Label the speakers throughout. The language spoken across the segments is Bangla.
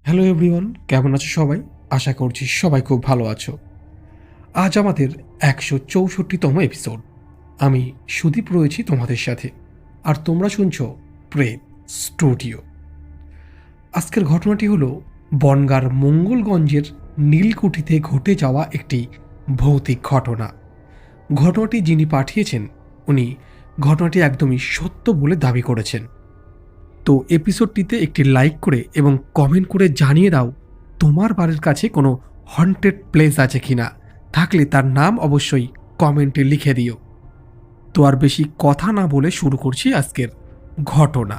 Speaker 1: হ্যালো এভরিওয়ান, কেমন আছো সবাই? আশা করছি সবাই খুব ভালো আছো। আজ আমাদের 164তম এপিসোড। আমি সুদীপ রয়েছি তোমাদের সাথে, আর তোমরা শুনছো প্রেত স্টুডিও। আজকের ঘটনাটি হলো বনগাঁর মঙ্গলগঞ্জের নীলকুঠিতে ঘটে যাওয়া একটি ভৌতিক ঘটনা। ঘটনাটি যিনি পাঠিয়েছেন উনি ঘটনাটি একদমই সত্য বলে দাবি করেছেন। তো এপিসোডটিতে একটি লাইক করে এবং কমেন্ট করে জানিয়ে দাও তোমার বাড়ির কাছে কোনো হন্টেড প্লেস আছে কিনা, থাকলে তার নাম অবশ্যই কমেন্টে লিখে দিও। তো আর বেশি কথা না বলে শুরু করছি আজকের ঘটনা।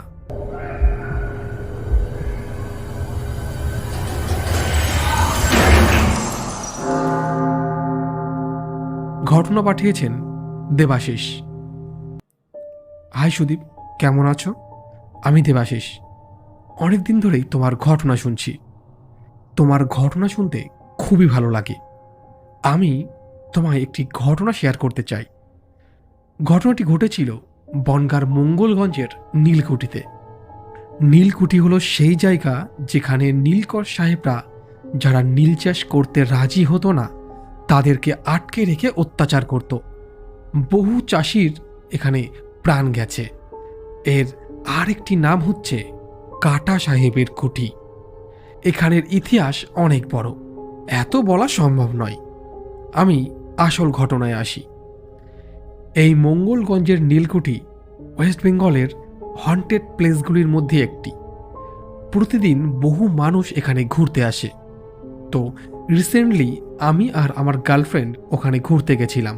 Speaker 1: ঘটনা পাঠিয়েছেন দেবাশিস। হাই সুদীপ, কেমন আছো? আমি দেবাশিস। অনেকদিন ধরেই তোমার ঘটনা শুনছি। তোমার ঘটনা শুনতে খুবই ভালো লাগে। আমি তোমায় একটি ঘটনা শেয়ার করতে চাই। ঘটনাটি ঘটেছিল বনগাঁর মঙ্গলগঞ্জের নীলকুঠিতে। নীলকুঠি হলো সেই জায়গা যেখানে নীলকর সাহেবরা যারা নীল চাষ করতে রাজি হতো না তাদেরকে আটকে রেখে অত্যাচার করত। বহু চাষির এখানে প্রাণ গেছে। এর আরেকটি নাম হচ্ছে কাটা সাহেবের কুঠি। এখানের ইতিহাস অনেক বড়, এত বলা সম্ভব নয়। আমি আসল ঘটনায় আসি। এই মঙ্গলগঞ্জের নীলকুঠি ওয়েস্ট বেঙ্গলের হন্টেড প্লেসগুলির মধ্যে একটি। প্রতিদিন বহু মানুষ এখানে ঘুরতে আসে। তো রিসেন্টলি আমি আর আমার গার্লফ্রেন্ড ওখানে ঘুরতে গেছিলাম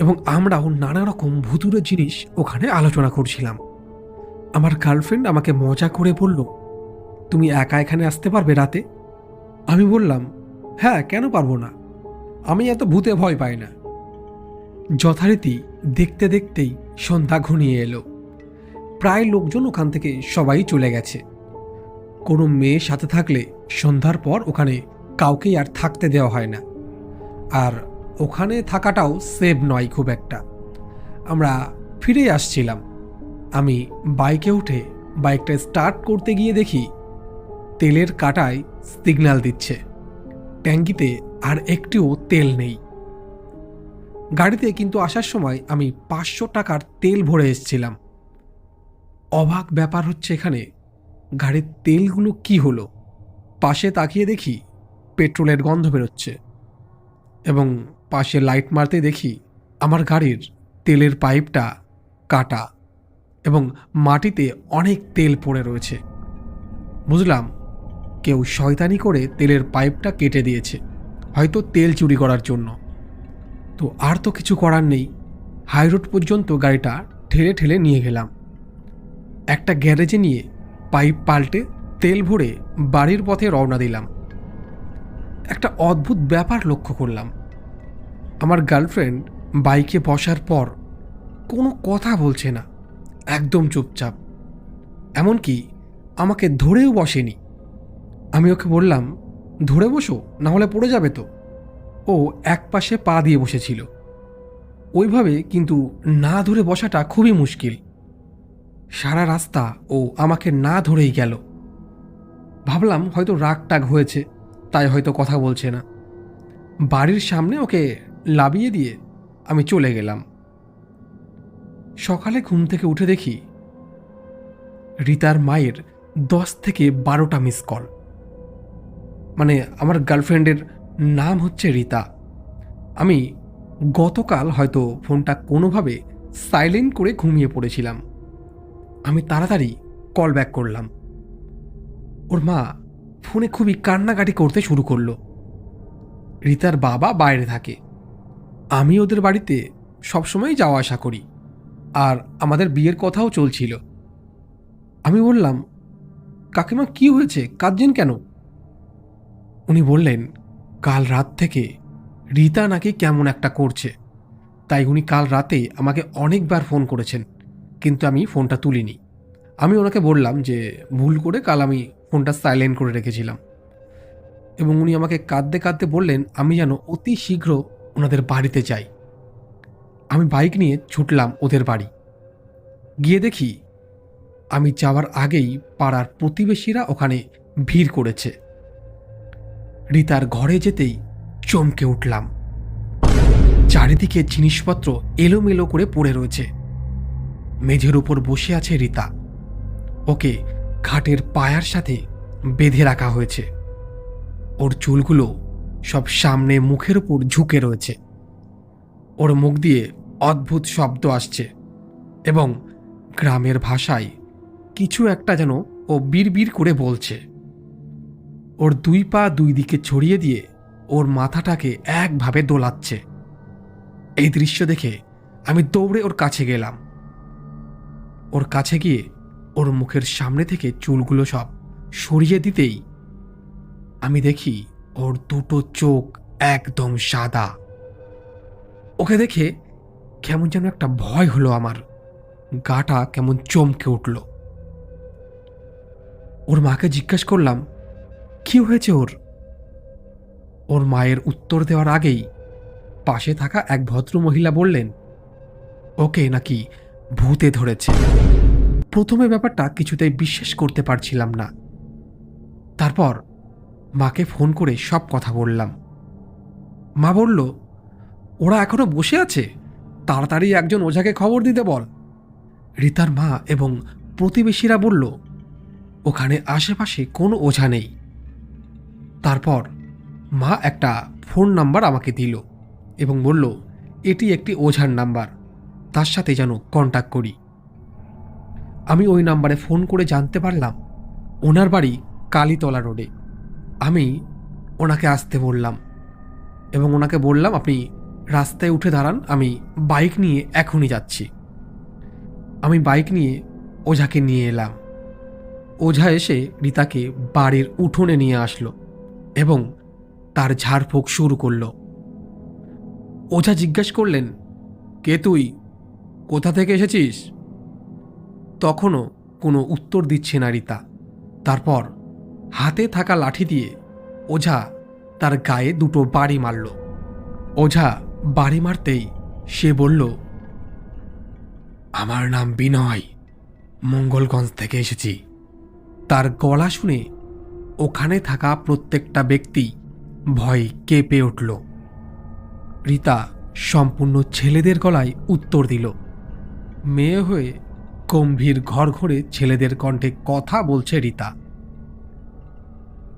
Speaker 1: এবং আমরাও নানা রকম ভুতুড়ে জিনিস ওখানে আলোচনা করছিলাম। আমার গার্লফ্রেন্ড আমাকে মজা করে বলল, তুমি একা এখানে আসতে পারবে রাতে? আমি বললাম, হ্যাঁ, কেন পারবো না, আমি এত ভূতে ভয় পাই না। যথারীতি দেখতে দেখতেই সন্ধ্যা ঘনিয়ে এলো। প্রায় লোকজন ওখান থেকে সবাই চলে গেছে। কোনো মেয়ে সাথে থাকলে সন্ধ্যার পর ওখানে কাউকেই আর থাকতে দেওয়া হয় না, আর ওখানে থাকাটাও সেভ নয় খুব একটা। আমরা ফিরে আসছিলাম। আমি বাইকে উঠে বাইকটা স্টার্ট করতে গিয়ে দেখি তেলের কাঁটায় সিগন্যাল দিচ্ছে। ট্যাঙ্কিতে আর একটিও তেল নেই। গাড়িতে কিন্তু আসার সময় আমি 500 টাকার তেল ভরে এসেছিলাম। অবাক ব্যাপার হচ্ছে, এখানে গাড়ির তেলগুলো কি হলো? পাশে তাকিয়ে দেখি পেট্রোলের গন্ধ বেরোচ্ছে এবং পাশে লাইট মারতে দেখি আমার গাড়ির তেলের পাইপটা কাটা এবং মাটিতে অনেক তেল পড়ে রয়েছে। বুঝলাম কেউ শয়তানি করে তেলের পাইপটা কেটে দিয়েছে, হয়তো তেল চুরি করার জন্য। তো আর তো কিছু করার নেই। হাইরোড পর্যন্ত গাড়িটা ঠেলে ঠেলে নিয়ে গেলাম। একটা গ্যারেজে নিয়ে পাইপ পাল্টে তেল ভরে বাড়ির পথে রওনা দিলাম। একটা অদ্ভুত ব্যাপার লক্ষ্য করলাম। আমার গার্লফ্রেন্ড বাইকে বসার পর কোনো কথা বলছে না, একদম চুপচাপ। এমনকি আমাকে ধরেও বসেনি। আমি ওকে বললাম, ধরে বসো, না হলে পড়ে যাবে তো। ও এক পাশে পা দিয়ে বসেছিল। ওইভাবে কিন্তু না ধরে বসাটা খুবই মুশকিল। সারা রাস্তা ও আমাকে না ধরেই গেল। ভাবলাম হয়তো রাগ টাগ হয়েছে, তাই হয়তো কথা বলছে না। বাড়ির সামনে ওকে লাবিয়ে দিয়ে আমি চলে গেলাম। সকালে ঘুম থেকে উঠে দেখি রিতার মায়ের 10 থেকে 12টা মিস কল। মানে আমার গার্লফ্রেন্ডের নাম হচ্ছে রিতা। আমি গতকাল হয়তো ফোনটা কোনোভাবে সাইলেন্ট করে ঘুমিয়ে পড়েছিলাম। আমি তাড়াতাড়ি কল ব্যাক করলাম। ওর মা ফোনে খুবই কান্নাকাটি করতে শুরু করলো। রিতার বাবা বাইরে থাকে। আমি ওদের বাড়িতে সবসময় যাওয়া আসা করি, আর আমাদের বিয়ের কথাও চলছিল। আমি বললাম, কাকিমা কি হয়েছে, কাঁদছেন কেন? উনি বললেন, কাল রাত থেকে রিতা নাকি কেমন একটা করছে, তাই উনি কাল রাতে আমাকে অনেকবার ফোন করেছেন, কিন্তু আমি ফোনটা তুলিনি। আমি ওনাকে বললাম যে ভুল করে কাল আমি ফোনটা সাইলেন্ট করে রেখেছিলাম, এবং উনি আমাকে কাঁদতে কাঁদতে বললেন আমি যেন অতি শীঘ্র ওনাদের বাড়িতে যাই। আমি বাইক নিয়ে ছুটলাম ওদের বাড়ি। গিয়ে দেখি আমি যাওয়ার আগেই পাড়ার প্রতিবেশীরা ওখানে ভিড় করেছে। রিতার ঘরে যেতেই চমকে উঠলাম। চারিদিকে জিনিসপত্র এলোমেলো করে পড়ে রয়েছে। মেঝের উপর বসে আছে রিতা। ওকে খাটের পায়ার সাথে বেঁধে রাখা হয়েছে। ওর চুলগুলো সব সামনে মুখের উপর ঝুঁকে রয়েছে। ওর মুখ দিয়ে অদ্ভুত শব্দ আসছে এবং গ্রামের ভাষায় কিছু একটা যেন ও বিড়বিড় করে বলছে। ওর দুই পা দুই দিকে ছড়িয়ে দিয়ে ওর মাথাটাকে একভাবে দোলাচ্ছে। এই দৃশ্য দেখে আমি দৌড়ে ওর কাছে গেলাম। ওর কাছে গিয়ে ওর মুখের সামনে থেকে চুলগুলো সব সরিয়ে দিতেই আমি দেখি ওর দুটো চোখ একদম সাদা। ওকে দেখে কেমন যেন একটা ভয় হলো আমার। গাটা কেমন চমকে উঠল। ওর মাকে জিজ্ঞেস করলাম কি হয়েছে ওর। ওর মায়ের উত্তর দেওয়ার আগেই পাশে থাকা এক ভদ্র মহিলা বললেন ওকে নাকি ভূতে ধরেছে। প্রথমে ব্যাপারটা কিছুতেই বিশ্বাস করতে পারছিলাম না। তারপর মাকে ফোন করে সব কথা বললাম। মা বলল ওরা এখনো বসে আছে, তাড়াতাড়ি একজন ওঝাকে খবর দিতে বল। রিতার মা এবং প্রতিবেশীরা বলল ওখানে আশেপাশে কোনো ওঝা নেই। তারপর মা একটা ফোন নাম্বার আমাকে দিল এবং বলল এটি একটি ওঝার নাম্বার, তার সাথে যেন কন্ট্যাক্ট করি। আমি ওই নাম্বারে ফোন করে জানতে পারলাম ওনার বাড়ি কালীতলা রোডে। আমি ওনাকে আসতে বললাম এবং ওনাকে বললাম আপনি রাস্তায় উঠে দাঁড়ান, আমি বাইক নিয়ে এখনই যাচ্ছি। আমি বাইক নিয়ে ওঝাকে নিয়ে এলাম। ওঝা এসে রিতাকে বাড়ির উঠোনে নিয়ে আসলো এবং তার ঝাড়ফুঁক শুরু করলো। ওঝা জিজ্ঞেস করলেন কে তুই, কোথা থেকে এসেছিস? তখনও কোনো উত্তর দিচ্ছে না রিতা। তারপর হাতে থাকা লাঠি দিয়ে ওঝা তার গায়ে দুটো বাড়ি মারল। ওঝা বাড়ি মারতেই সে বলল আমার নাম বিনয়, মঙ্গলগঞ্জ থেকে এসেছি। তার গলা শুনে ওখানে থাকা প্রত্যেকটা ব্যক্তি ভয়ে কেঁপে উঠল। রিতা সম্পূর্ণ ছেলেদের গলায় উত্তর দিল। মেয়ে হয়ে গম্ভীর ঘরে ছেলেদের কণ্ঠে কথা বলছে রিতা।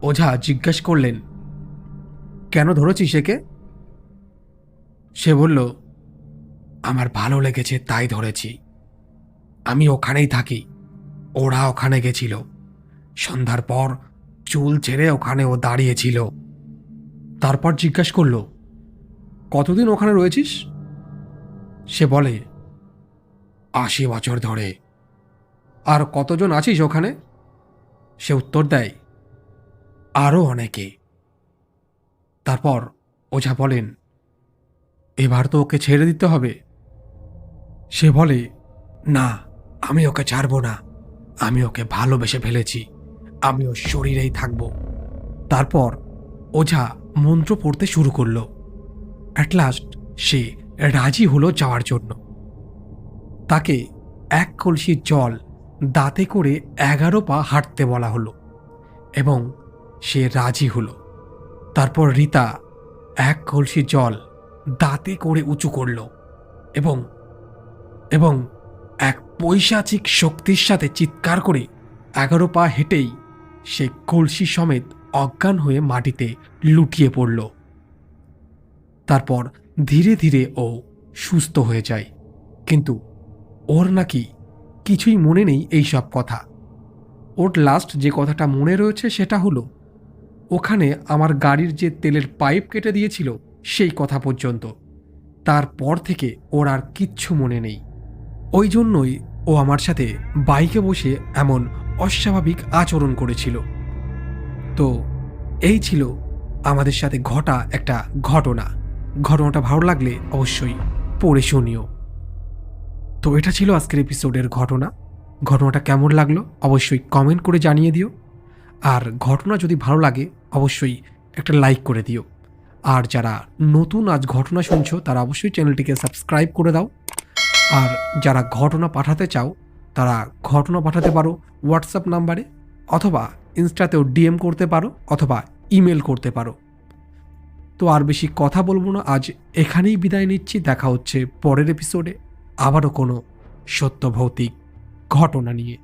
Speaker 1: ওঝা জিজ্ঞেস করলেন কেন ধরেছিস একে? সে বলল আমার ভালো লেগেছে তাই ধরেছি। আমি ওখানেই থাকি, ওরা ওখানে গেছিল। সন্ধ্যার পর চুল ছেড়ে ওখানে ও দাঁড়িয়েছিল। তারপর জিজ্ঞেস করল কতদিন ওখানে রয়েছিস? সে বলে 80 বছর ধরে। আর কতজন আছিস ওখানে? সে উত্তর দেয় আরও অনেকে। তারপর ওঝা বলেন এবার তো ওকে ছেড়ে দিতে হবে। সে বলে না, আমি ওকে ছাড়ব না, আমি ওকে ভালোবেসে ফেলেছি, আমি ওর শরীরেই থাকব। তারপর ওঝা মন্ত্র পড়তে শুরু করলো। অ্যাট লাস্ট সে রাজি হলো যাওয়ার জন্য। তাকে এক কলসি জল দাঁতে করে 11 পা হাঁটতে বলা হলো এবং সে রাজি হলো। তারপর রিতা এক কলসি জল দাঁতে করে উঁচু করল এবং এবং এক পৈশাচিক শক্তির সাথে চিৎকার করে 11 পা হেঁটেই সে কলসি সমেত অজ্ঞান হয়ে মাটিতে লুটিয়ে পড়ল। তারপর ধীরে ধীরে ও সুস্থ হয়ে যায়, কিন্তু ওর নাকি কিছুই মনে নেই এই সব কথা। ওর লাস্ট যে কথাটা মনে রয়েছে সেটা হলো ওখানে আমার গাড়ির যে তেলের পাইপ কেটে দিয়েছিল সেই কথা পর্যন্ত। তারপর থেকে ওর আর কিচ্ছু মনে নেই। ওই জন্যই ও আমার সাথে বাইকে বসে এমন অস্বাভাবিক আচরণ করেছিল। তো এই ছিল আমাদের সাথে ঘটা একটা ঘটনা। ঘটনাটা ভালো লাগলে অবশ্যই পড়ে শুনিও। তো এটা ছিল আজকের এপিসোডের ঘটনা। ঘটনাটা কেমন লাগলো অবশ্যই কমেন্ট করে জানিয়ে দিও। আর ঘটনা যদি ভালো লাগে অবশ্যই একটা লাইক করে দিও। আর যারা নতুন আজ ঘটনা শুনছো তারা অবশ্যই চ্যানেলটিকে সাবস্ক্রাইব করে দাও। আর যারা ঘটনা পাঠাতে চাও তারা ঘটনা পাঠাতে পারো হোয়াটসঅ্যাপ নাম্বারে, অথবা ইনস্টাতেও ডিএম করতে পারো, অথবা ইমেল করতে পারো। তো আর বেশি কথা বলবো না, আজ এখানেই বিদায় নিচ্ছি। দেখা হচ্ছে পরের এপিসোডে আবারও কোনো সত্য ভৌতিক ঘটনা নিয়ে।